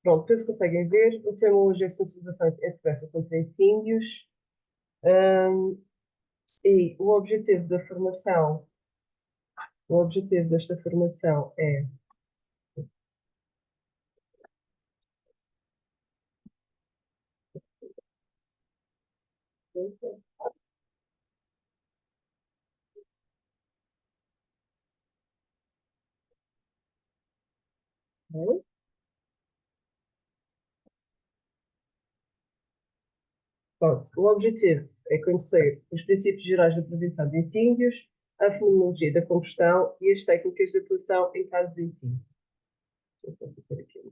Pronto, penso que conseguem ver. O tema hoje é sensibilização em segurança contra incêndios. E o objetivo desta formação é Pronto, o objetivo é conhecer os princípios gerais da prevenção de incêndios, a fenomenologia da combustão e as técnicas de atuação em caso de incêndio. Deixa eu só fazer aqui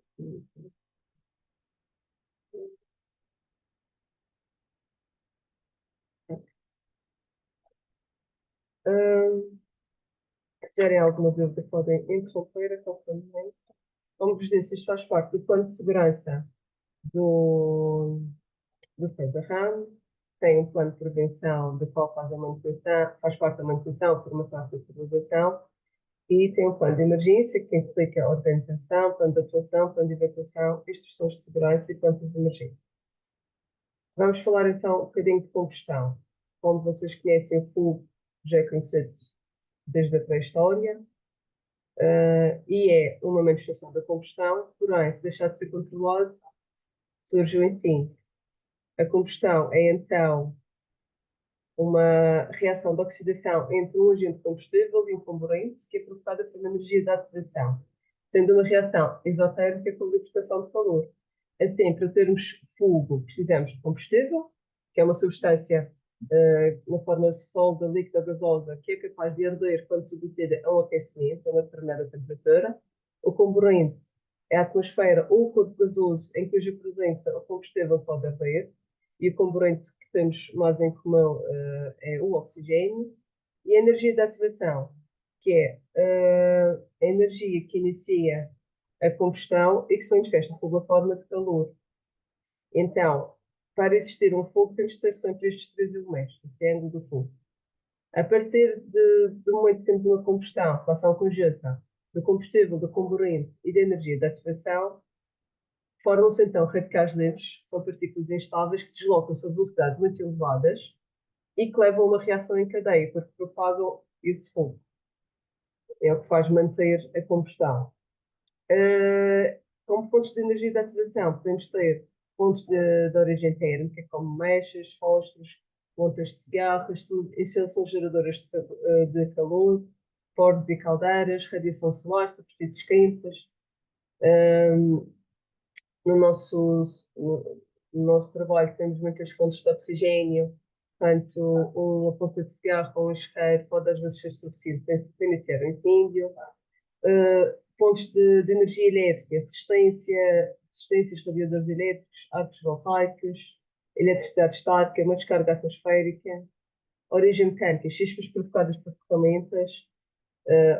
se tiverem alguma dúvida, podem interromper a qualquer momento. Como vos disse, isto faz parte do plano de segurança do CESARRAM, tem um plano de prevenção do qual faz a manutenção, faz parte da manutenção, formação e sensibilização, e tem um plano de emergência que implica a organização, plano de atuação, plano de evacuação, instruções de segurança e planos de emergência. Vamos falar então um bocadinho de combustão. Como vocês conhecem, o fogo já é conhecido desde a pré-história, e é uma manifestação da combustão, porém, se deixar de ser controlado, surge o incêndio. A combustão é então uma reação de oxidação entre um agente combustível e um comburente que é provocada pela energia da ativação, sendo uma reação exotérmica com libertação de calor. Assim, para termos fogo, precisamos de combustível, que é uma substância na forma sólida, líquida, gasosa, que é capaz de arder quando submetida a um aquecimento, a uma determinada temperatura. O comburente é a atmosfera ou o corpo gasoso em cuja presença o combustível pode arder, e o comburente que temos mais em comum é o oxigênio, e a energia de ativação, que é a energia que inicia a combustão e que se manifesta sob a forma de calor. Então, para existir um fogo, temos de ter sempre estes três elementos, o triângulo do fogo. A partir do momento que temos uma combustão, relação conjunta do combustível, do comburente e da energia de ativação, formam-se então radicais livres, são partículas instáveis que deslocam-se a velocidades muito elevadas e que levam a uma reação em cadeia, porque propagam esse fogo. É o que faz manter a combustão. Como fontes de energia de ativação, podemos ter fontes de origem térmica, como mechas, fósforos, pontas de cigarros, instalações geradoras de calor, fornos e caldeiras, radiação solar, superfícies quentes. No nosso trabalho temos muitas fontes de oxigênio, portanto, uma ponta de cigarro ou um isqueiro pode às vezes ser suficiente para iniciar um incêndio. Fontes de energia elétrica, assistências, radiadores elétricos, arcos voltaicos, eletricidade estática, uma descarga atmosférica, origem mecânica, chispas provocadas por ferramentas,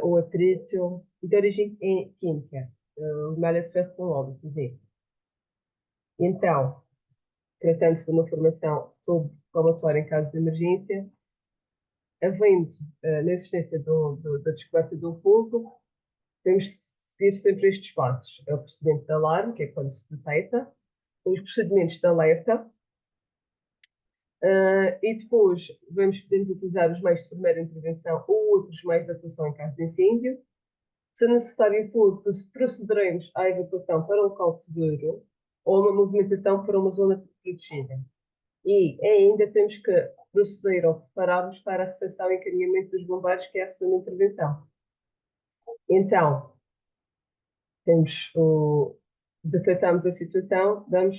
ou atrito, e de origem química, malha de ferro com óbito, por exemplo. Então, tratando-se de uma formação sobre como atuar em caso de emergência, havendo na existência da descoberta do fogo, temos de seguir sempre estes passos. É o procedimento de alarme, que é quando se detecta, os procedimentos de alerta, e depois podemos utilizar os meios de primeira intervenção ou outros meios de atuação em caso de incêndio. Se necessário for, procederemos à evacuação para um local seguro ou uma movimentação para uma zona protegida. E ainda temos que proceder ou preparar-nos para a recepção e encaminhamento dos bombeiros, que é a segunda intervenção. Então, detectamos a situação, damos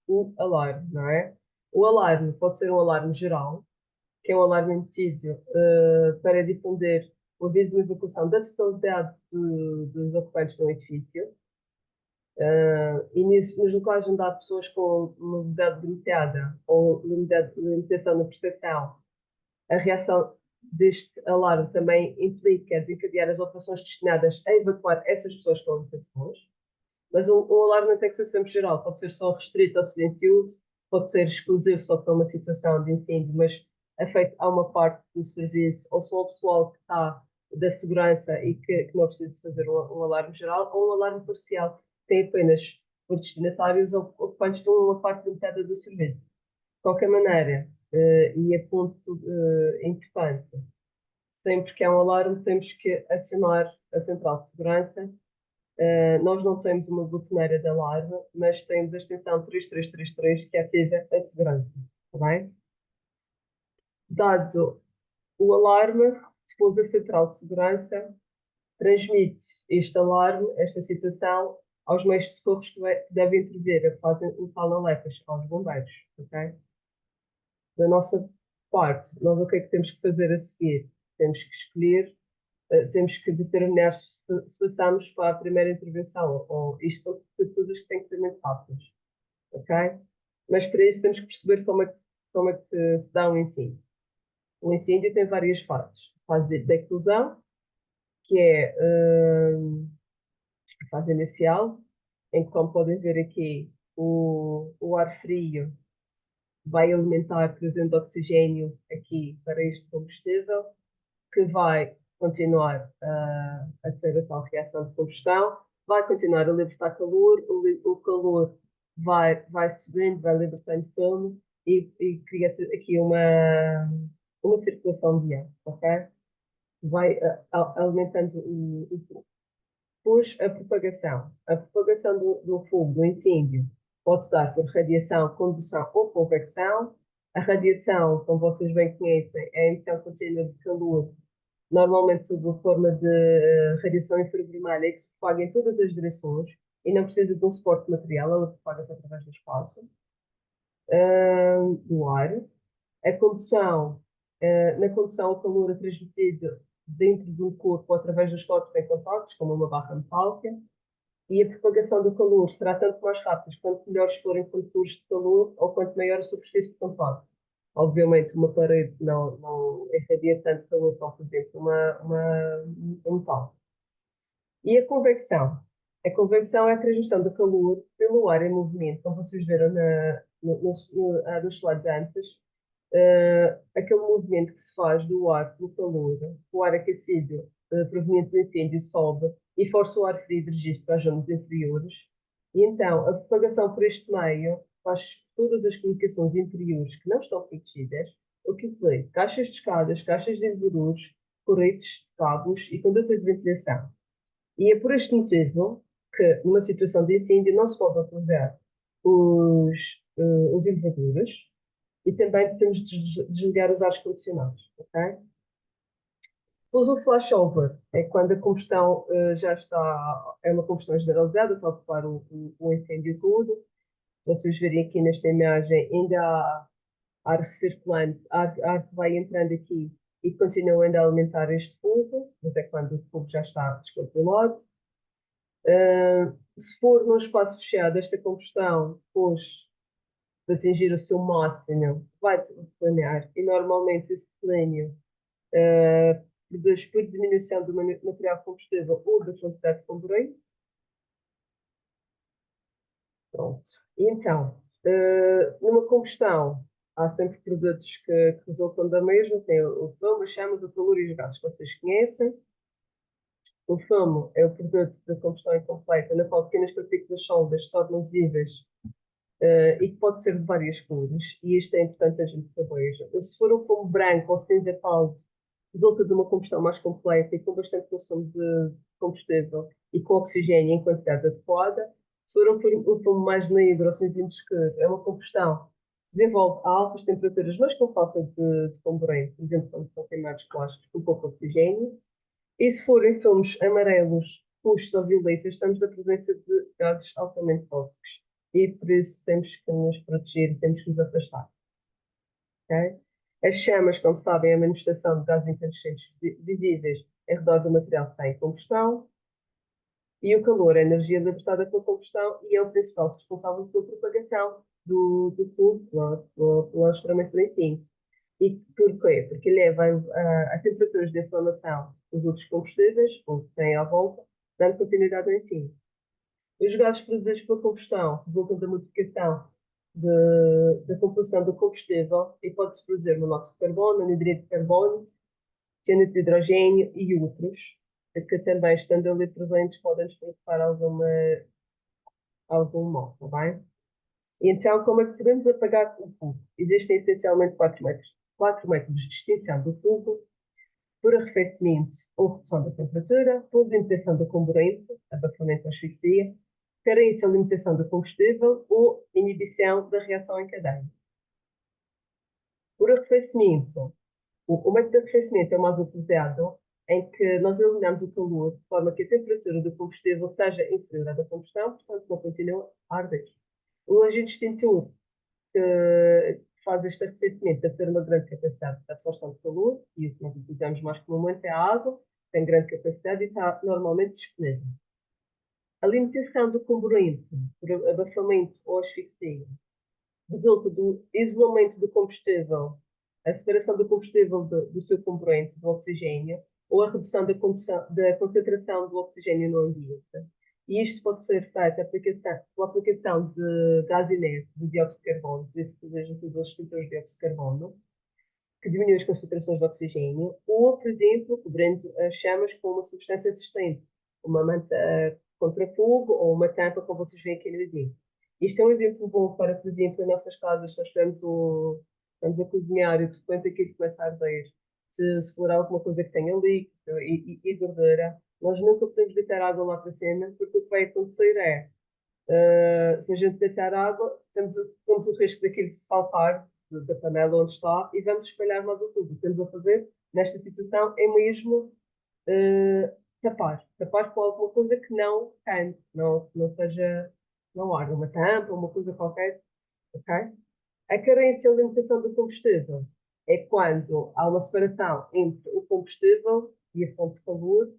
o alarme, não é? O alarme pode ser um alarme geral, que é um alarme emitido para difundir o aviso de evacuação da totalidade dos ocupantes do edifício. E nos locais onde há pessoas com mobilidade limitada ou limitação na percepção, a reação deste alarme também implica desencadear as operações destinadas a evacuar essas pessoas com limitações. Mas o alarme não tem que ser sempre geral, pode ser só restrito ao silencioso, pode ser exclusivo só para uma situação de incêndio, mas é feito a uma parte do serviço, ou só o pessoal que está da segurança e que não precisa fazer um alarme geral, ou um alarme parcial, que tem apenas por destinatários ou ocupantes de uma parte limitada do serviço. De qualquer maneira, e é ponto importante, sempre que há um alarme, temos que acionar a central de segurança. Nós não temos uma botoneira de alarme, mas temos a extensão 3333 que ativa a segurança. Está bem? Dado o alarme, depois a central de segurança transmite este alarme, esta situação, aos meios de socorro que devem intervir, fazem o tal alertas aos bombeiros. Okay? Da nossa parte, nós o que é que temos que fazer a seguir? Temos que escolher, temos que determinar se passamos para a primeira intervenção, ou isto são atitudes que têm que ser muito rápidas, ok? Mas para isso temos que perceber como é que se dá um incêndio. O incêndio tem várias fases. A fase de eclosão, que é a fase inicial, em que, como podem ver aqui, o ar frio vai alimentar, trazendo oxigênio aqui para este combustível, que vai continuar a ter a tal reação de combustão, vai continuar a libertar calor, o calor vai subindo, vai libertando filme e cria-se aqui uma circulação de ar, ok? Vai alimentando o Depois, a propagação. A propagação do fogo, do incêndio, pode dar por radiação, condução ou convecção. A radiação, como vocês bem conhecem, é a emissão contínua de calor, normalmente sob a forma de radiação infravermelha, que se propaga em todas as direções e não precisa de um suporte material, ela propaga-se através do espaço, do ar. A condução, na condução, o calor é transmitido dentro do corpo através dos corpos em contactos, como uma barra metálica, e a propagação do calor será tanto mais rápida quanto melhores forem condutores de calor ou quanto maior a superfície de contacto. Obviamente, uma parede não irradia tanto calor como, por exemplo, um metal. E a convecção? A convecção é a transmissão do calor pelo ar em movimento, como vocês viram nos slides antes. Aquele movimento que se faz do ar pelo calor, o ar aquecido proveniente do incêndio sobe e força o ar frio dirigido para as zonas inferiores. E então, a propagação por este meio faz todas as comunicações interiores que não estão protegidas, o que inclui caixas de escadas, caixas de elevadores, corretes, cabos e condutas de ventilação. E é por este motivo que, numa situação de incêndio, não se pode utilizar os elevadores e também podemos desligar os ares condicionados, ok? Depois o flashover é quando a combustão já está, é uma combustão generalizada, está a ocupar o incêndio todo. Se vocês verem aqui nesta imagem, ainda há ar recirculante, ar que vai entrando aqui e continua ainda a alimentar este fogo, mas é quando o fogo já está descontrolado. Se for num espaço fechado, esta combustão, depois de atingir o seu máximo, vai planear e normalmente esse plênio produz por diminuição do material combustível ou da quantidade de comburente. Pronto. E então, numa combustão, há sempre produtos que resultam da mesma, tem o fumo, as chamas, o calor e os gases que vocês conhecem. O fumo é o produto da combustão incompleta, na qual pequenas partículas sólidas se tornam visíveis e que pode ser de várias cores, e isto é importante a gente saber. Se for um fumo branco ou cinza pálido, resulta de uma combustão mais completa e com bastante consumo de combustível e com oxigênio em quantidade adequada. Se for um fumo mais negro ou cinzento escuro, é uma combustão que desenvolve a altas temperaturas, mas com falta de comburente, por exemplo, quando são queimados plásticos com pouco oxigênio. E se forem filmes amarelos, roxos ou violetas, estamos na presença de gases altamente tóxicos. E por isso temos que nos proteger, temos que nos afastar. Okay? As chamas, como sabem, é a manifestação de gases incandescentes visíveis em redor do material que está em combustão. E o calor é a energia libertada pela combustão e é o principal responsável pela propagação do fogo, pelo alastramento do incêndio. E porquê? Porque leva a temperaturas de inflamação dos outros combustíveis, ou que têm à volta, dando continuidade ao incêndio. Os gases produzidos pela combustão resultam da modificação da composição do combustível e pode-se produzir monóxido de carbono, anidrido de carbono, cianeto de hidrogênio e outros, que também, estando ali presentes, podem nos provocar algum mal, está bem? Então, como é que podemos apagar o fogo? Existem essencialmente quatro métodos de extinção do fogo: por arrefecimento ou redução da temperatura, por limitação da comburente, abafamento ou asfixia, carência ou limitação do combustível ou inibição da reação em cadeia. Por arrefecimento, o método de arrefecimento é o mais utilizado, em que nós eliminamos o calor de forma que a temperatura do combustível seja inferior à da combustão, portanto não continua a arder. O agente extintor que faz este arrefecimento deve ter uma grande capacidade de absorção de calor, e o que nós utilizamos mais comumente é a água, tem grande capacidade e está normalmente disponível. A limitação do comburente por abafamento ou asfixia resulta do isolamento do combustível, a separação do combustível do seu comburente, do oxigênio, ou a redução da concentração do oxigênio no ambiente. E isto pode ser feito pela aplicação de gás inerte, de dióxido de carbono, por isso que os extintores de dióxido de carbono, que diminui as concentrações de oxigênio, ou, por exemplo, cobrindo as chamas com uma substância resistente, uma manta contra fogo ou uma tampa, como vocês veem aqui no exemplo. Isto é um exemplo bom para, por exemplo, em nossas casas, nós estamos a cozinhar e de repente aquilo começa a arder. Se for alguma coisa que tenha líquido e gordura, nós nunca podemos deitar água lá para cima, porque o que vai acontecer é se a gente deitar água, temos o risco daquilo se saltar da panela onde está e vamos espalhar mais o tudo. O que temos a fazer nesta situação é mesmo tapar com alguma coisa que não queime, não seja, não arda, uma tampa, uma coisa qualquer, ok? A carência ou limitação do combustível é quando há uma separação entre o combustível e a fonte de calor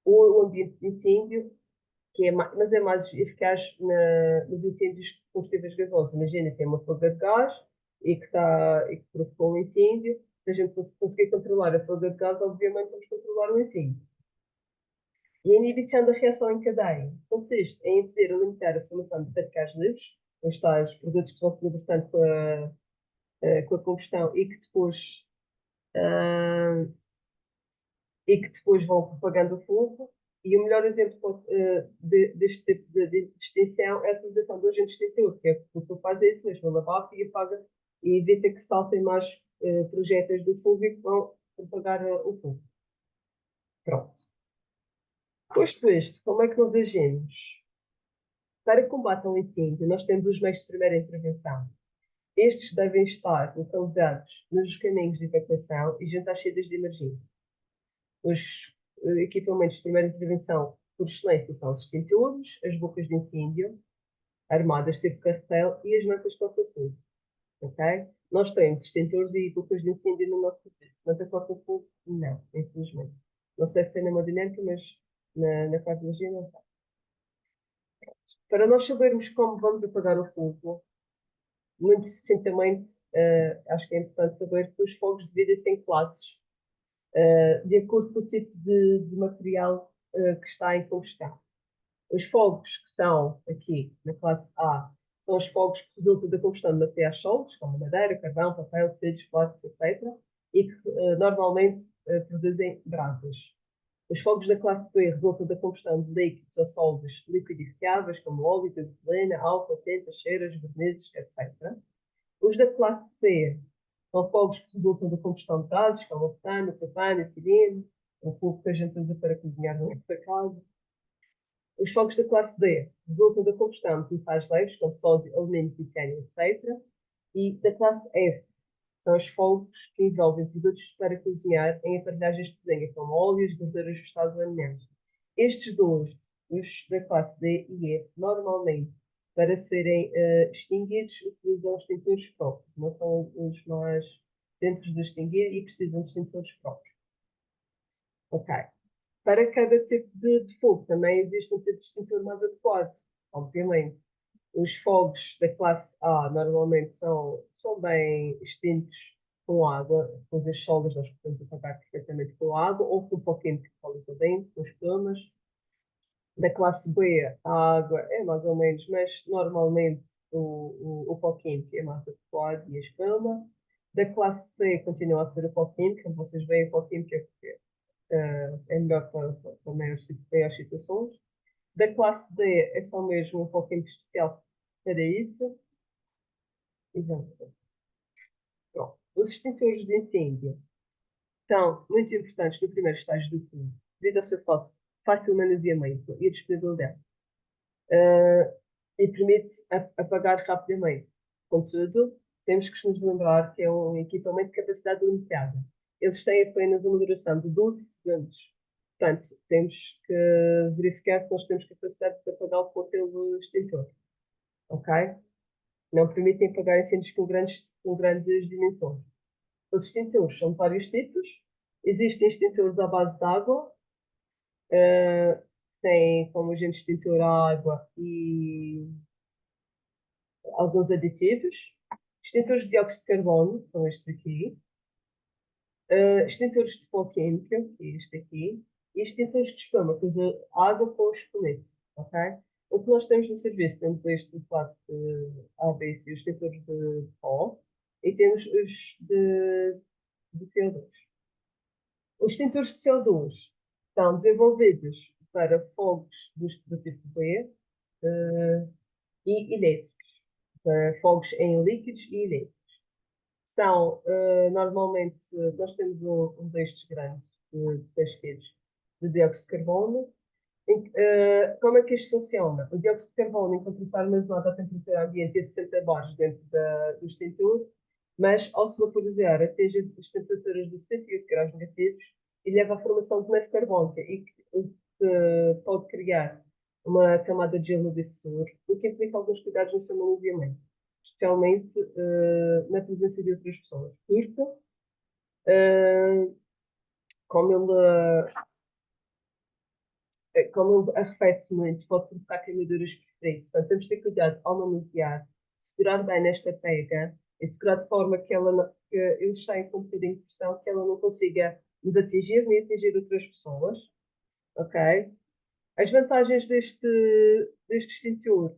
ou o ambiente de incêndio mas é mais eficaz nos incêndios de combustíveis gasosos. Imagina, tem uma fuga de gás e que provocou um incêndio. Se a gente conseguir controlar a fuga de gás, obviamente vamos controlar o incêndio. E a inibição da reação em cadeia consiste em impedir ou limitar a formação de radicais livres, os tais produtos que vão se libertando com a combustão ah, e que depois vão propagando o fogo. E o melhor exemplo deste tipo de extinção é a utilização do agente extintor, que é o que faz é isso mesmo, lavar e apaga e evita que saltem mais projéteis do fogo e que vão propagar o fogo. Pronto. Posto isto, como é que nós agimos? Para combate ao incêndio, nós temos os meios de primeira intervenção. Estes devem estar localizados nos caminhos de evacuação e junto às saídas de emergência. Os equipamentos de primeira intervenção, por excelência, são os extintores, as bocas de incêndio, armadas tipo carretel e as mantas corta-fogo. Okay? Nós temos extintores e bocas de incêndio no nosso serviço. Manta corta-fogo, não, infelizmente. Não sei se tem na hemodinâmica, mas na cardiologia não está. Para nós sabermos como vamos apagar o fogo, muito sucintamente, acho que é importante saber que os fogos dividem-se em classes, de acordo com o tipo de material que está em combustão. Os fogos que estão aqui na classe A são os fogos que resultam da combustão de materiais sólidos, como madeira, carvão, papel, tecidos, plásticos, etc., e que normalmente produzem brasas. Os fogos da classe B resultam da combustão de líquidos ou sólidos liquidificáveis, como óleo, gasolina, álcool, tintas, ceiras, vernizes, etc. Os da classe C são fogos que resultam da combustão de gases, como butano, propano, etileno, o fogo que a gente usa para cozinhar dentro da casa. Os fogos da classe D resultam da combustão de metais leves, como sódio, alumínio, titânio, etc. E da classe F são os fogos que envolvem produtos para cozinhar em aparelhagens de cozinha, como óleos, gorduras vegetais ou alimentos. Estes dois, os da classe D e E, normalmente, para serem extinguidos, utilizam extintores próprios. Não são os mais densos de extinguir e precisam de extintores próprios. Ok. Para cada tipo de fogo também existe um tipo de extintor mais adequado, obviamente. Os fogos da classe A normalmente são bem extintos com água, com as soldas nós podemos apagar perfeitamente com água ou com um pouquinho de óleo para dentro, com espumas. Da classe B, a água é mais ou menos, mas normalmente o pó químico é mais adequado e a espuma. Da classe C continua a ser o pó químico, como vocês veem, o pó químico é melhor para maiores situações. Da classe D é só mesmo um pouquinho especial para isso. Exato. Pronto. Os extintores de incêndio são muito importantes no primeiro estágio do fogo, devido ao seu fácil manuseamento e a disponibilidade. E permite apagar rapidamente. Contudo, temos que nos lembrar que é um equipamento de capacidade limitada. Eles têm apenas uma duração de 12 segundos. Portanto, temos que verificar se nós temos capacidade de apagá-lo com aquele extintor. Ok? Não permitem apagar incêndios com grandes dimensões. Os extintores são de vários tipos. Existem extintores à base de água, tem como agente extintor a água e alguns aditivos. Extintores de dióxido de carbono, são estes aqui. Extintores de pó químico, que é este aqui. E extintores de espuma, que usa água com espumete. Ok? O que nós temos no serviço, temos este do lado de ABS e os extintores de pó. E temos os de CO2. Os extintores de CO2 são desenvolvidos para fogos do tipo B e elétricos, para fogos em líquidos e elétricos. São, normalmente, nós temos um destes grandes, de 6 kg, de dióxido de carbono. Como é que isto funciona? O dióxido de carbono encontra-se armazenado à temperatura ambiente a 60 bares dentro do extintor, mas ao se vaporizar atinge as temperaturas de 78 graus negativos e leva à formação de neve carbónica e que pode criar uma camada de gelo no difusor, o que implica alguns cuidados no seu manuseamento, especialmente na presença de outras pessoas. Porque, uh, como ele como ele arrefece muito, pode provocar queimaduras preferidas. Portanto, temos de ter cuidado ao manusear, segurar bem nesta pega e segurar de forma que, que eles saiam com um bocadinho de pressão, que ela não consiga nos atingir nem atingir outras pessoas. Ok? As vantagens deste extintor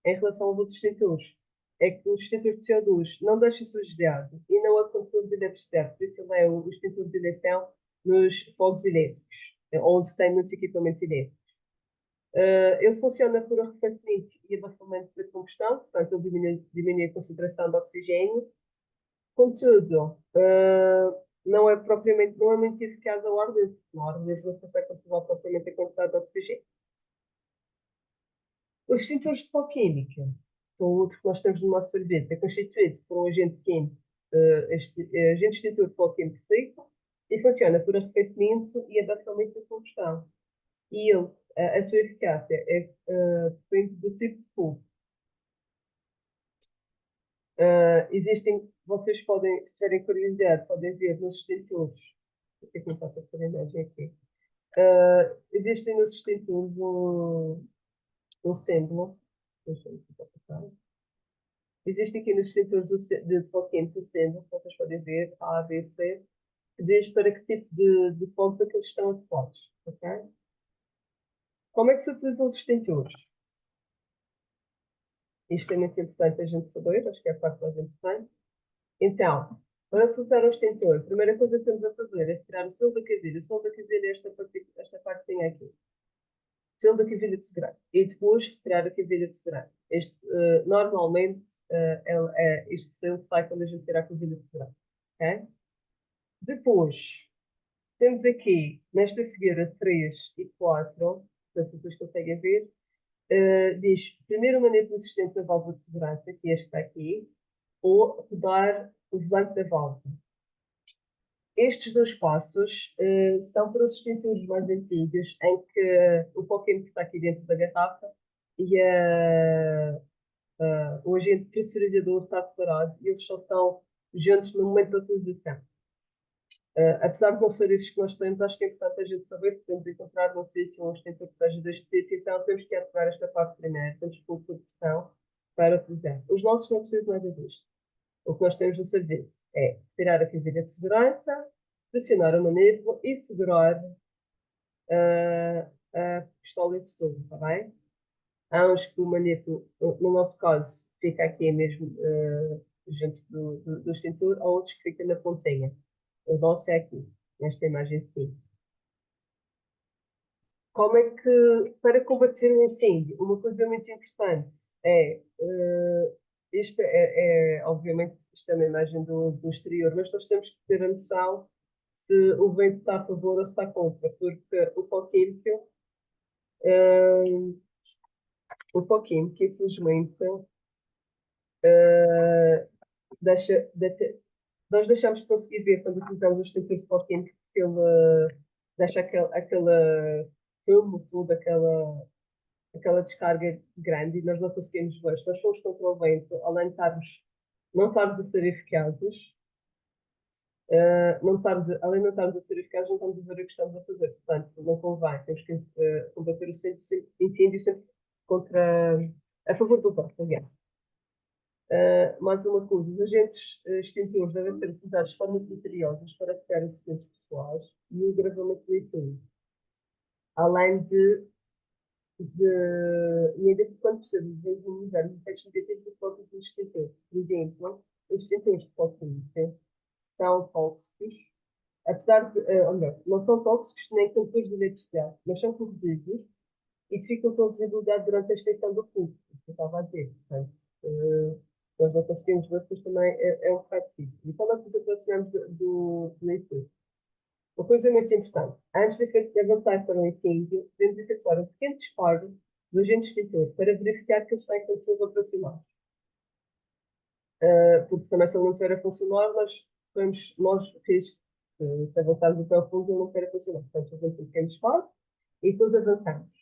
em relação aos outros extintores é que o extintor de CO2 não deixa sujidade e não é condutor de eletricidade, por isso ele é o extintor de eleição nos fogos elétricos, onde tem muitos equipamentos elétricos. Ele funciona por arrefecimento e abafamento da combustão, portanto, ele diminui a concentração de oxigênio. Contudo, não é propriamente, não é muito eficaz ao ar livre. No ar livre não se consegue controlar propriamente a quantidade de oxigênio. Os extintores de pó química são outro que nós temos no nosso serviço. É constituído por um agente químico, agente extintor de pó químico seco, e funciona por arrefecimento e abafamento da combustão. E ele, a sua eficácia depende do tipo de fogo. Existem, vocês podem, se tiverem curiosidade, podem ver nos extintores. O que é que me está a passar a imagem aqui? Existem nos extintores um símbolo. Deixa-me passar. Existe aqui nos extintores de pó químico um símbolo, que vocês podem ver, A, B, C, que diz para que tipo de fogo é que eles estão adequados. Okay? Como é que se utilizam os extintores? Isto é muito importante a gente saber, acho que é a parte mais importante. Então, para utilizar o extintor, a primeira coisa que temos a fazer é tirar o selo da cavilha. O selo da cavilha é esta partezinha aqui. Selo da cavilha de segurança. E depois tirar a cavilha de segurança. Normalmente, este selo sai quando a gente tira a cavilha de segurança. Okay? Depois, temos aqui, nesta figura 3 e 4, não sei se vocês conseguem ver, diz, primeiro manejo assistente da válvula de segurança, que é este está aqui, ou rodar o volante da válvula. Estes dois passos são para os extintores mais antigos, em que o pó químico está aqui dentro da garrafa e o agente pressurizador está separado e eles só são juntos no momento da utilização. Apesar de não ser esses que nós temos, acho que é importante a gente saber que temos de encontrar num sítio um extintor que esteja deste tipo, então temos que ativar esta parte primeiro, temos que pôr sob pressão para utilizar. Os nossos não precisam nada disto. O que nós temos no serviço é tirar a cavilha de segurança, pressionar a manivela e segurar a pistola em pessoa, está bem? Há uns que o manípulo, no nosso caso, fica aqui mesmo junto do extintor, há outros que ficam na pontinha. O nosso é aqui, nesta imagem aqui. como é que, para combater o incêndio, uma coisa muito importante é, isto obviamente, isto é uma imagem do exterior, mas nós temos que ter a noção se o vento está a favor ou se está contra, porque o pó químico, infelizmente, nós deixamos de conseguir ver quando utilizamos os sensores de pó químico, porque ele deixa aquela fumo, tudo, aquela descarga grande e nós não conseguimos ver. Se nós formos contra o vento, além de não estarmos a ser eficazes, além de não estarmos a ser eficazes, não estamos a ver o que estamos a fazer. Portanto, não convém. Temos que combater o incêndio sempre a favor do vento, aliás. Mais uma coisa, os agentes extintores devem ser utilizados de forma criteriosas para evitar acidentes pessoais e o agravamento do incêndio. Além e ainda que quando possível, desenvolver os efeitos negativos dos próprios extintores. Por exemplo, os extintores de fósforo são tóxicos, apesar de, ou melhor, não são tóxicos nem condutores de eletricidade, mas são corrosivos e dificultam a visibilidade durante a extensão do fluxo, que eu estava a dizer. Portanto, nós não conseguimos ver, depois também é um bocado difícil. E quando nós nos aproximamos do incêndio, uma coisa muito importante, antes de avançar para o incêndio, devemos efetuar um pequeno disparo do agente extintor para verificar que ele está em condições operacionais. Porque também se ele não estiver a funcionar, nós risco, se avançarmos até ao fundo, ele não quer funcionar. Portanto, fazemos um pequeno disparo e depois avançamos.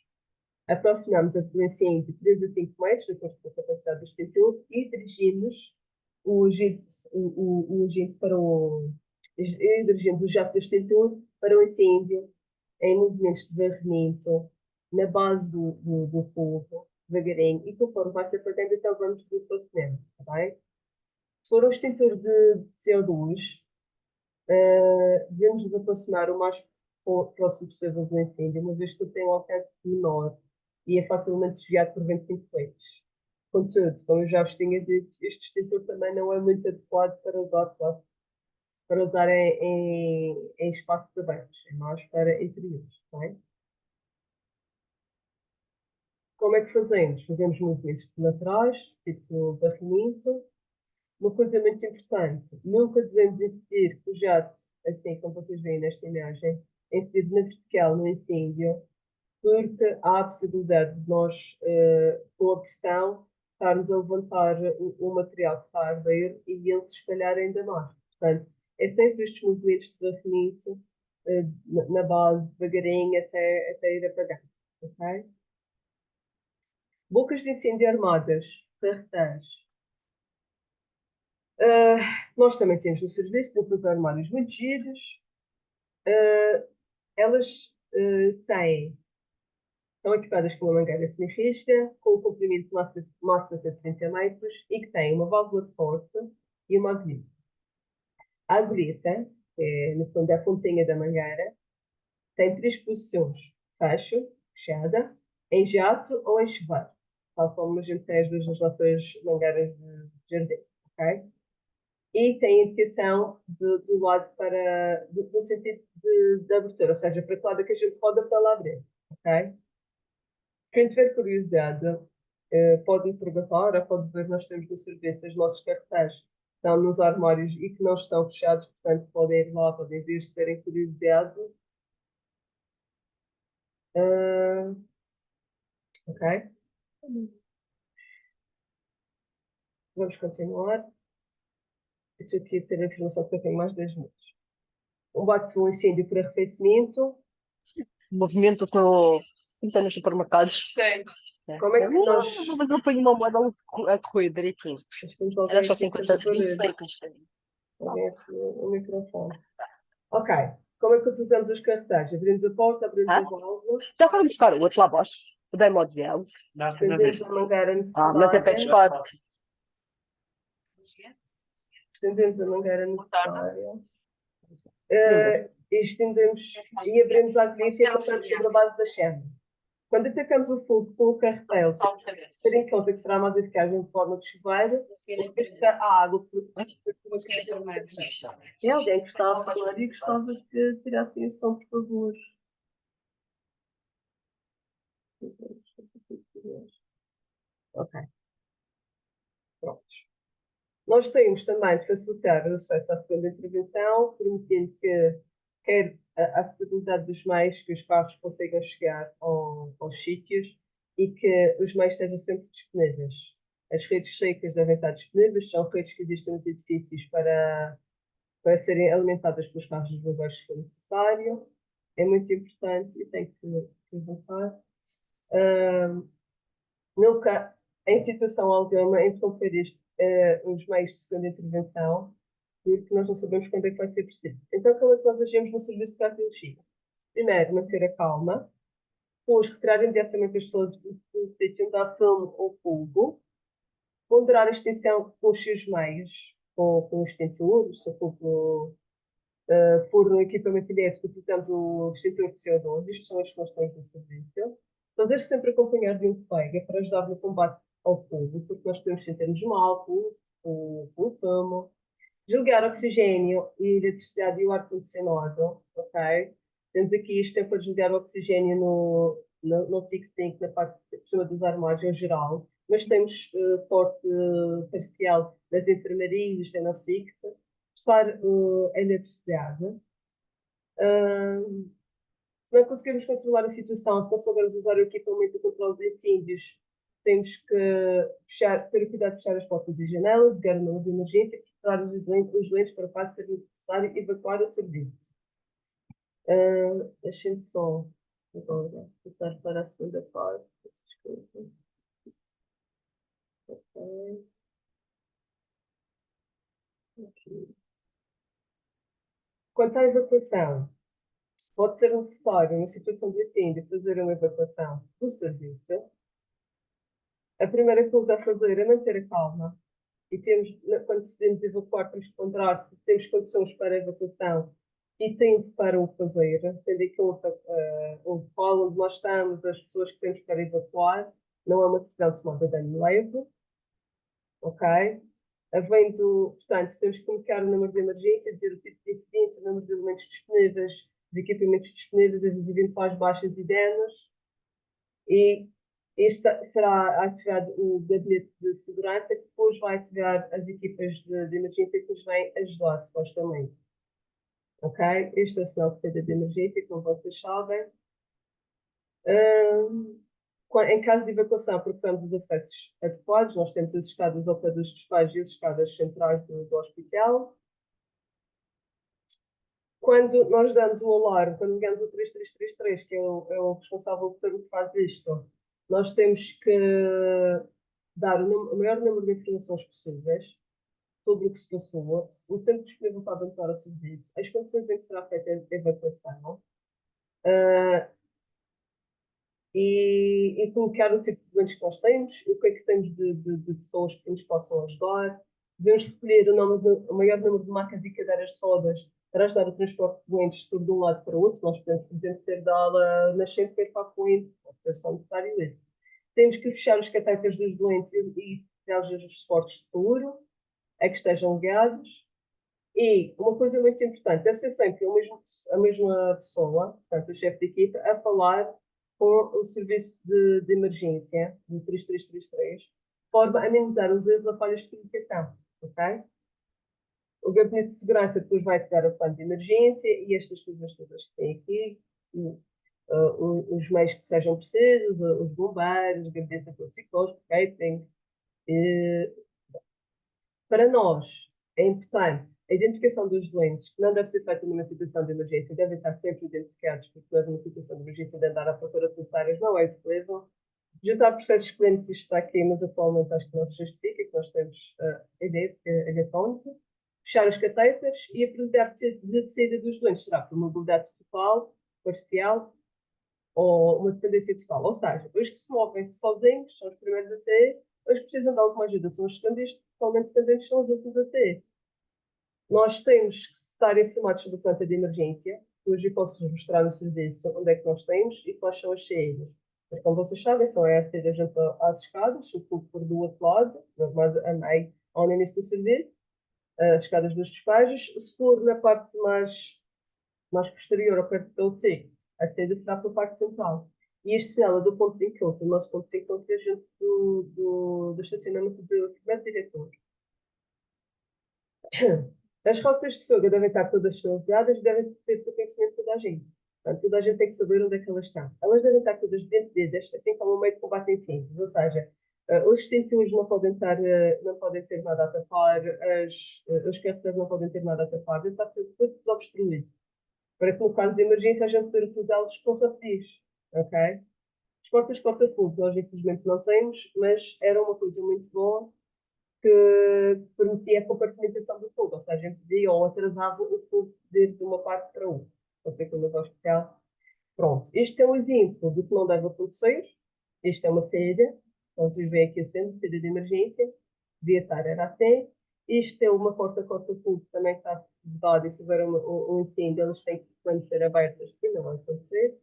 Aproximamos do incêndio de 3 a 5 metros, de acordo com a capacidade do extintor, e dirigimos o agente para e dirigimos o jato do extintor para o incêndio em movimentos de varrimento na base do fogo, devagarinho, e conforme vai se apagando, então vamos do procedimento, está bem? Se for um extintor de CO2, devemos nos aproximar o mais próximo possível do incêndio, uma vez que ele tem um alcance menor e é facilmente desviado por ventos influentes. Contudo, como eu já vos tinha dito, este extintor também não é muito adequado para usar em espaços abertos, é mais para interiores. Não é? Como é que fazemos? Fazemos movimentos laterais, tipo barrimento. Uma coisa muito importante, nunca devemos incidir o jato, assim como vocês veem nesta imagem, incidir na vertical no incêndio, porque há a possibilidade de nós, com a pressão, estarmos a levantar o material que está a arder e ele se espalhar ainda mais. Portanto, é sempre estes movimentos de varrimento na base, devagarinho, até ir apagando. Okay? Bocas de incêndio armadas, carretéis. Nós também temos no serviço, temos os armários muito giros. Elas são equipadas com uma mangueira semi-rígida, com um comprimento máximo de 30 metros e que tem uma válvula de força e uma agulheta. A agulheta, que é, no fundo, a pontinha da mangueira, tem 3 posições: fecho, fechada, em jato ou em chuveiro, tal como a gente tem as duas nas nossas mangueiras de jardim. Okay? E tem indicação do lado no sentido de abertura, ou seja, para que lado é que a gente roda para lá abrir. Okay? Quem tiver curiosidade, pode me perguntar, ou pode ver, nós temos no serviço os nossos cartazes que estão nos armários e que não estão fechados, portanto podem ir lá, podem ver se tiverem curiosidade. Uh, ok? Vamos continuar. Estou aqui a ter a informação que eu tenho mais 10 minutos. Combate um incêndio por arrefecimento. Movimento no então, nos supermercados. Sim. Como é que nós. Mas eu ponho uma moeda a correr direitinho. Era só 50 25. O microfone. Ok. Como é que utilizamos os cartazes? Abrimos a porta, abrimos a válvula. Já vamos buscar o outro lá abaixo. O demo de gel. Estendemos a mangueira necessária. Mas é para buscar. Estendemos a mangueira necessária. Estendemos e abrimos a agulheta e passamos sobre a base da chama. Quando atacamos o fogo com o carretel, ter em conta que será mais eficaz em forma de chuveiro, a água tem alguém que está a falar e gostava que tirassem o som, por favor. Ok. Prontos. Nós temos também de facilitar o acesso à segunda intervenção, permitindo que quer a acessibilidade dos meios, que os carros consigam chegar aos sítios e que os meios estejam sempre disponíveis. As redes secas devem estar disponíveis, são redes que existem nos edifícios para serem alimentadas pelos carros dos bombeiros se for necessário. É muito importante e tem que voltar. Nunca, em situação alguma, interromper os meios de segunda intervenção, porque nós não sabemos quando é que vai ser preciso. Então, como é que nós agimos no serviço de cardiologia? Primeiro, manter a calma, depois retirar imediatamente as pessoas do sítio onde há fumo ou fogo, ponderar a extinção com os seus meios, com o extintor, se o fogo for no equipamento elétrico, utilizamos o extintor de CO2, isto são as questões do serviço. Fazer sempre acompanhar de um colega para ajudar no combate ao fogo, porque nós podemos sentir-nos mal com o fumo. Desligar oxigênio e eletricidade e o ar-condicionado, ok? Temos aqui isto é para desligar o oxigênio no TIC-5, na parte de cima dos armários em geral, mas temos porte parcial das enfermarias, da NOCIC, para a eletricidade. Se não conseguirmos controlar a situação, se não soubermos usar o equipamento de controle de incêndios, temos que ter o cuidado de fechar as portas e janelas, ligar o número de emergência e preparar os doentes para o caso ser necessário evacuar o serviço. Deixem-me só agora passar para a segunda parte. Desculpa. Okay. Aqui. Quanto à evacuação, pode ser necessário, na situação de incêndio, fazer uma evacuação do serviço. A primeira coisa a fazer é manter a calma. E temos, quando decidimos evacuar, temos que ponderar se temos condições para a evacuação e tempo para o fazer, tendo em conta o local onde nós estamos, as pessoas que temos para evacuar, não é uma decisão tomada de ano leve, ok? Portanto, temos que comunicar o número de emergência, dizer o tipo de incidente, o número de elementos disponíveis, de equipamentos disponíveis, as eventuais baixas e danos, e este será ativado o gabinete de segurança, que depois vai ativar as equipas de emergência que nos vêm ajudar, supostamente. Ok? Este é o sinal de saída de emergência, como vocês sabem. Em caso de evacuação, procuramos os acessos adequados. Nós temos as escadas ao pé dos despejos e as escadas centrais do hospital. Quando nós damos o alarme, quando ligamos o 3333, que é o responsável por que faz isto, nós temos que dar o maior número de informações possíveis sobre o que se passou, o tempo disponível para abandonar o serviço, as condições em que será feita a evacuação e colocar o tipo de doentes que nós temos, o que é que temos de pessoas que nos possam ajudar. Devemos recolher o maior número de macas e cadeiras de rodas para ajudar o transporte de doentes de um lado para o outro. Nós podemos, por exemplo, ter da ala nascente para ir para a corrente, pode ser só necessário isso. Temos que fechar os catéteres dos doentes e tirar os suportes de seguro, a que estejam ligados. E uma coisa muito importante, deve ser sempre a mesma pessoa, portanto, o chefe de equipa, a falar com o serviço de emergência, do 3333, de forma a minimizar os erros ou falhas de comunicação. Ok? O gabinete de segurança depois vai pegar o plano de emergência e estas coisas todas que tem aqui, os meios que sejam precisos, os bombeiros, o gabinete de apoio psicológico, catering. Para nós, é importante a identificação dos doentes, que não deve ser feita numa situação de emergência, devem estar sempre identificados, porque nós, numa situação de emergência, de andar à procura de necessárias, não é isso que levam. Juntar processos clientes, isto está aqui, mas atualmente acho que não se justifica, que nós temos a ideia tónica. Fechar os catéteres e a probabilidade de saída dos doentes será por mobilidade total, parcial ou uma dependência total. Ou seja, os que se movem sozinhos são os primeiros a sair, os que precisam de alguma ajuda são os segundos, totalmente dependentes são os últimos a sair. Nós temos que estar informados sobre a planta de emergência. Hoje eu posso-vos mostrar no serviço onde é que nós temos e quais são as saídas. Mas, como vocês sabem, são a saída junto às escadas, o fogo por do outro lado, mas a meio, ao início do serviço, as escadas dos despejos. Se for na parte mais posterior, ao perto do TIC, a saída será pela parte central. E isto señala do ponto de encontro, o nosso ponto de encontro é junto do estacionamento do primeiro diretor. As rotas de fuga devem estar todas sinalizadas e devem ser do conhecimento de toda a gente. Portanto, toda a gente tem que saber onde é que elas estão. Elas devem estar todas dentro assim como o meio de combate em incêndios. Ou seja, os extintores não podem, não podem ter nada a tapar, os carreteiros não podem ter nada a tapar, deve estar tudo desobstruído. Para que, no caso de emergência, a gente poder utilizá-los com rapidez. Ok? Os portas corta-fogo, nós infelizmente não temos, mas era uma coisa muito boa que permitia a compartimentação do fogo, ou seja, impedia ou atrasava o fogo de ir de uma parte para outra. Não sei como é especial. Pronto, este é um exemplo do que não deve acontecer. Isto é uma saída. Então, vocês veem aqui o centro, saída de emergência. Devia estar, era assim. Isto é uma corta-fogo também que está vedada e se houver um incêndio, elas têm que permanecer abertas, que não vai acontecer.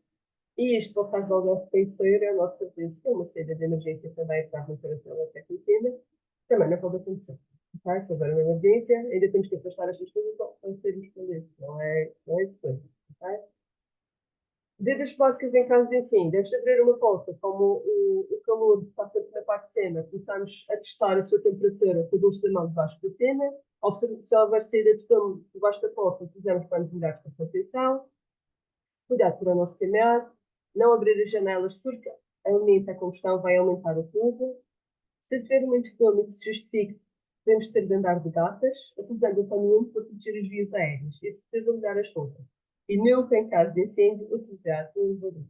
E isto, por causa do nosso parecer, é a nossa vez, que é uma saída de emergência também para a manutenção da tecnicina, também não pode acontecer. Okay? Se houver uma emergência, ainda temos que afastar estas coisas para sermos respondidos. Não é isso coisa. Okay? Medidas básicas em caso de incêndio. Deve-se abrir uma porta, como o calor está sempre na parte de cima. Começamos a testar a sua temperatura com o dulce da mão debaixo da cima. Se houver saída de fumo debaixo da porta, fizemos para nos molhar com atenção. Cuidado para não se queimar. Não abrir as janelas porque aumenta a combustão, vai aumentar o fogo. Se tiver muito fome e que se justifique, podemos ter de andar de gatas, utilizando o pano para proteger as vias aéreas. E se precisa molhar as roupas. E nunca, em caso de incêndio, utilizar um elevador.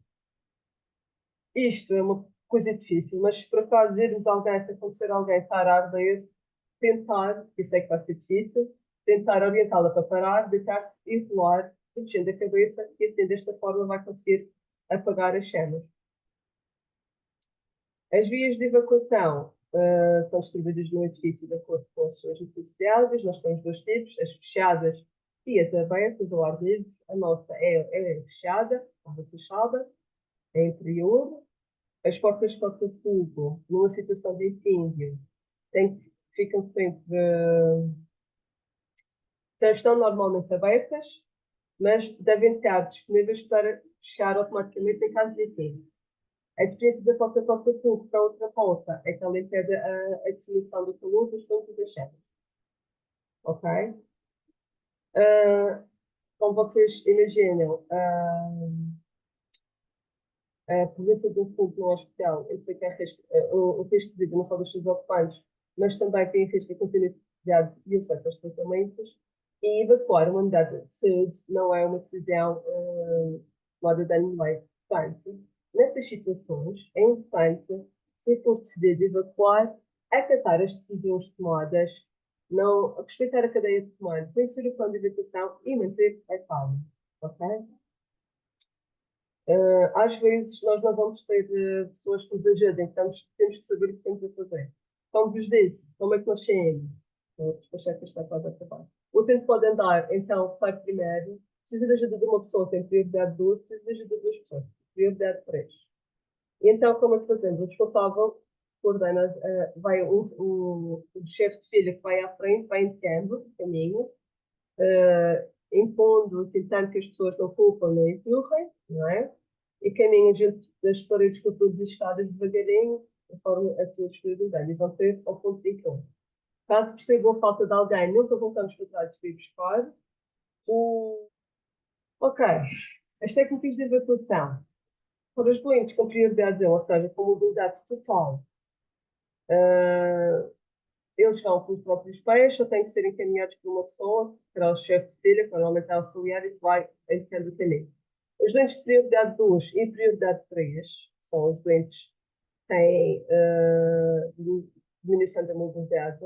Isto é uma coisa difícil, mas se por acaso irmos alguém, se acontecer alguém estar a arder, tentar, que eu sei que vai ser difícil, tentar orientá-la para parar, deitar-se e rolar, protegendo a cabeça, e assim desta forma vai conseguir apagar as chamas. As vias de evacuação são distribuídas no edifício de acordo com as suas necessidades. Nós temos dois tipos, as fechadas e as abertas ao ar livre. A nossa é fechada, estava fechada, é interior. As portas de corta-fogo, numa situação de incêndio, ficam sempre, estão normalmente abertas, mas devem estar disponíveis para fechar automaticamente em caso de incêndio. A diferença da porta de corta-fogo para outra porta é que ela impede a disseminação do calor dos pontos das chamas. Ok? Como vocês imaginam, a presença do fogo no hospital implica o risco de vida não só dos seus ocupantes, mas também tem risco de continuidade e acesso aos tratamentos. E evacuar uma unidade de saúde não é uma decisão moda de animais. Portanto, nessas situações, é importante, se for decidido evacuar, acatar as decisões tomadas, não respeitar a cadeia de comando, conhecer o plano de evacuação e manter a calma. Ok? Às vezes nós não vamos ter pessoas que nos ajudem, então temos que saber o que temos a fazer. Como vos disse, como é que nós saímos? Despachar que está quase a acabar. O tempo pode andar, então sai primeiro. Precisa de ajuda de uma pessoa, tem prioridade de duas, precisa de ajuda de duas pessoas, prioridade de três. E então, como é que fazemos? O responsável coordena, vai o chefe de filha que vai à frente, vai indicando o caminho, impondo, tentando que as pessoas não culpam nem empurrem, não é? E caminham junto das paredes com todas as escadas devagarinho, conforme a sua disponibilidade, e vão ter ao ponto de encontro. Caso percebam a falta de alguém, nunca voltamos para trás para ir buscar. Ok, as técnicas de evacuação. Para os doentes com prioridade 1, ou seja, com mobilidade total, eles vão pelos próprios pés, só têm que ser encaminhados por uma pessoa, que será o chefe de filha, que normalmente é auxiliar e que vai indicando o caminho. Os doentes de prioridade 2 e prioridade 3 são os doentes que têm diminuição da mobilidade.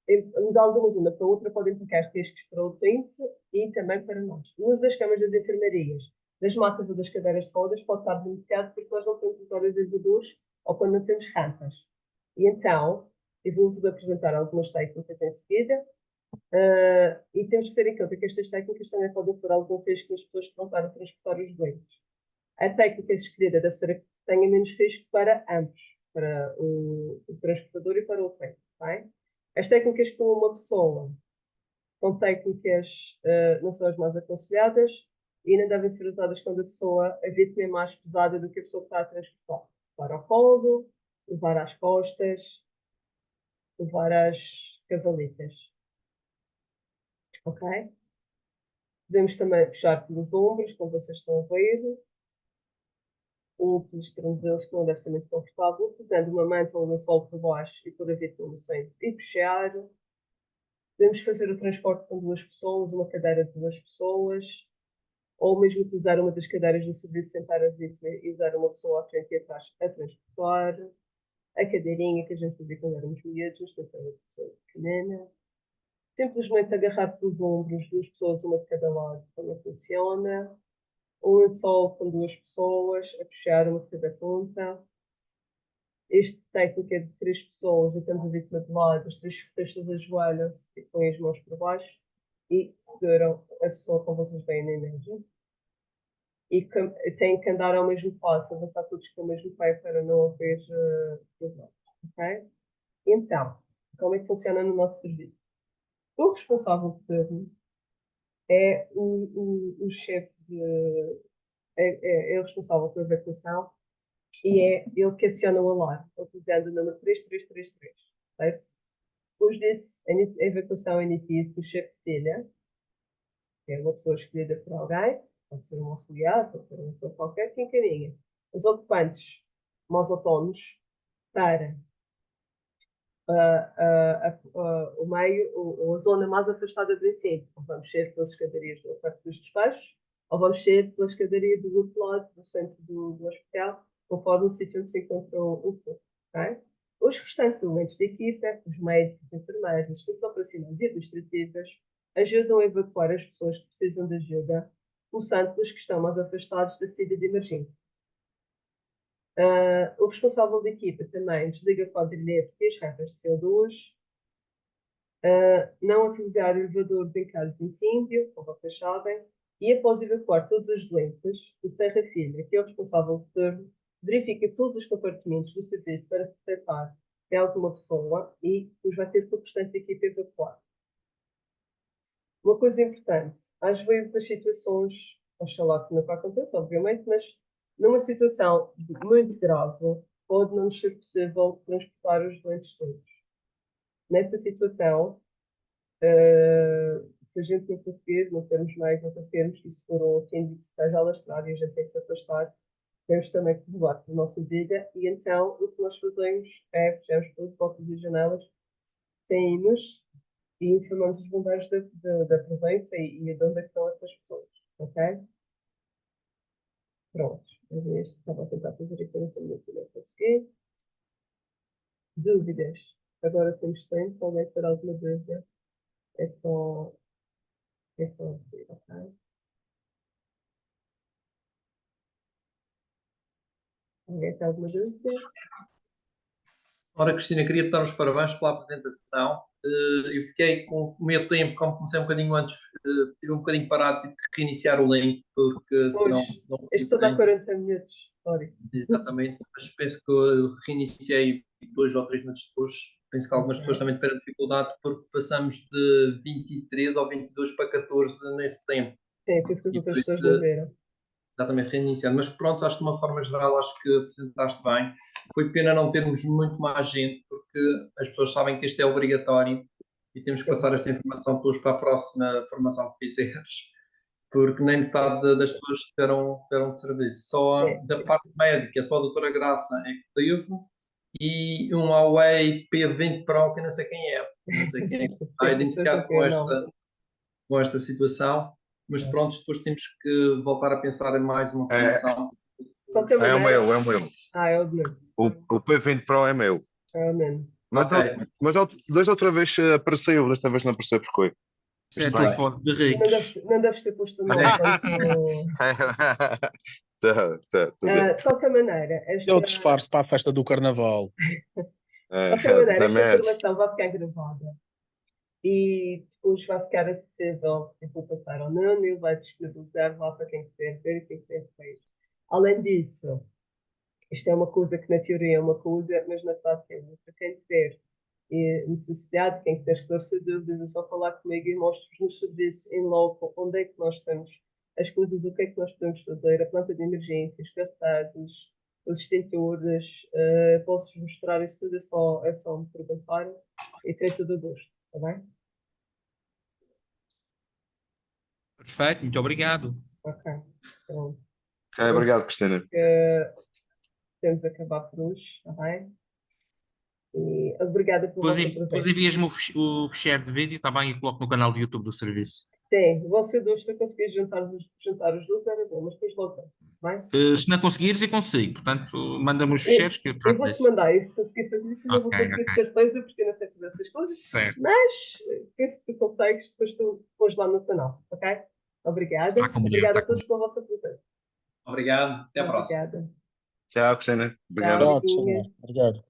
De algumas uma para outra podem implicar riscos para o utente e também para nós. O uso das camas das enfermarias, das macas ou das cadeiras de rodas pode estar beneficiado porque nós não temos usuários elevadores ou quando não temos rampas. E então, eu vou-vos apresentar algumas técnicas em seguida. E temos que ter em conta que estas técnicas também podem pôr algum risco nas pessoas que vão estar a transportar os doentes. A técnica escolhida deve ser a que tenha menos risco para ambos, para o transportador e para o utente. Tá? As técnicas com uma pessoa são técnicas, não são as mais aconselhadas e não devem ser usadas quando a vítima é mais pesada do que a pessoa que está a transportar. Levar ao colo, levar às costas, levar às cavalitas. Ok? Podemos também puxar pelos ombros, como vocês estão a ver, ou pelos tornozelos, que não deve ser muito confortável, fazendo uma manta ou um lençol por baixo e por a vítima no centro e puxar. Podemos fazer o transporte com 2 pessoas, uma cadeira de 2 pessoas, ou mesmo utilizar uma das cadeiras do serviço, sentar a vítima e usar uma pessoa à frente e atrás a transportar. A cadeirinha que a gente fazia quando éramos miúdos, portanto, era uma pessoa pequenina. Simplesmente agarrar pelos ombros 2 pessoas, uma de cada lado, também funciona. Um lençol com 2 pessoas, a puxar uma de cada ponta. Este técnico é de 3 pessoas, então a vítima de lado, as 3 costas ajoelham-se e põem as mãos por baixo e seguram a pessoa como vocês veem na imagem. E têm que andar ao mesmo passo, avançar todos com o mesmo pé para não haver problemas. Ok? Então, como é que funciona no nosso serviço? O responsável de turno é o chefe é o responsável pela evacuação e é ele que aciona o alarme, utilizando o número 3333, certo? Depois disso, a evacuação inicia-se com o chefe de telha, que é uma pessoa escolhida por alguém, pode ser um auxiliar, pode ser uma pessoa qualquer, que encaminha os ocupantes mais autónomos para o meio, ou a zona mais afastada do incêndio. Ou vamos ser pelas escadarias da parte dos despachos, ou vamos ser pela escadaria do outro lado, do centro do hospital, conforme o sítio onde se encontra o fogo. Okay? Os restantes elementos da equipa, os médicos, os enfermeiros, as equipes operacionais e administrativas, ajudam a evacuar as pessoas que precisam de ajuda, começando pelos que estão mais afastados da saída de emergência. O responsável da equipa também desliga o quadrilhete e as rampas de CO2. Não utilizar elevadores em caso de incêndio, como vocês sabem. E após evacuar todos os doentes, o Serra Filha, que é o responsável de turno, verifica todos os compartimentos do serviço para se tratar de alguma pessoa e os vai ter com o restante da equipa evacuar. Uma coisa importante, às vezes as situações, oxalá que nunca aconteça, obviamente, mas numa situação muito grave, pode não ser possível transportar os doentes todos. Nessa situação, se a gente não conseguir, não termos mais, não conseguirmos, e se for um incêndio que esteja a alastrar e a gente tem que se afastar, temos também que voar pela nossa vida, e então o que nós fazemos é fechamos todas as portas e janelas, saímos e informamos os bombeiros da presença e de onde é que estão essas pessoas, ok? Pronto, estava a tentar fazer aqui a informação, não consegui. Dúvidas? Agora temos tempo, se alguém ter alguma dúvida, é só dizer, ok? Alguém tem alguma dúvida? Ora, Cristina, queria-te dar os parabéns pela apresentação. Eu fiquei com o meu tempo, como comecei um bocadinho antes, tive um bocadinho parado, tive que reiniciar o link, porque senão não isto dá 40 minutos, sorry. Exatamente, mas penso que eu reiniciei 2 ou 3 minutos depois. Penso que algumas pessoas também tiveram dificuldade, porque passamos de 23 ou 22 para 14 nesse tempo. Sim, por isso que as E outras por pessoas isso, não viram. exatamente, reiniciando. Mas pronto, acho que de uma forma geral, acho que apresentaste bem. Foi pena não termos muito mais gente, porque as pessoas sabem que isto é obrigatório e temos que passar esta informação depois para a próxima formação que fizeres, porque nem metade das pessoas deram de serviço. Só da parte médica, só a doutora Graça é que teve, e um Huawei P20 Pro, que eu não sei quem é. Não sei quem é que está identificado com esta situação. Mas pronto, depois temos que voltar a pensar em mais uma formação. É o meu, é o meu. É o meu. O P20 Pro é meu. É o meu. Mas dois outra vez apareceu, desta vez não apareceu porque Isto é telefone de ricos. Não deves ter posto o nome. De qualquer maneira, É o disfarce para a festa do carnaval. De qualquer maneira, esta informação vai ficar gravada e depois vai ficar acessível. Eu vou passar ao Nuno e ele vai disponibilizar lá para quem quiser ver e quem quiser ver. Além disso, isto é uma coisa que na teoria é uma coisa, mas na prática é outra. Quem tiver necessidade, quem quiser esclarecer dúvidas, é só falar comigo e mostro-vos no serviço em loco onde é que nós estamos as coisas, o que é que nós podemos fazer, a planta de emergência, os cartazes, os extintores, posso mostrar isso tudo, é só me perguntarem e terei todo o gosto, está bem? Perfeito, muito obrigado. Ok, pronto. Ok, obrigado, Cristina. Temos de acabar por hoje, está bem? E obrigada pela vossa Depois presença. envias-me o fecheiro de vídeo, está bem? E coloco no canal do YouTube do serviço. Sim, você dois, se eu conseguir juntar os dois, era bom, mas depois logo, está bem? Se não conseguires, eu consigo. Portanto, manda-me os Eu, fecheiros que eu eu trato vou-te disso. mandar, e se conseguir fazer isso, eu não vou Ok, conseguir de ok. certeza, porque eu não sei fazer essas coisas, Certo. mas penso que tu consegues, depois tu pões lá no canal, ok? Obrigada. Está combinado, Obrigada está a todos pela vossa presença. Obrigado, até à próxima. Obrigada. Tchau, Cristina. Tchau, Obrigado. beijinhos. Obrigado.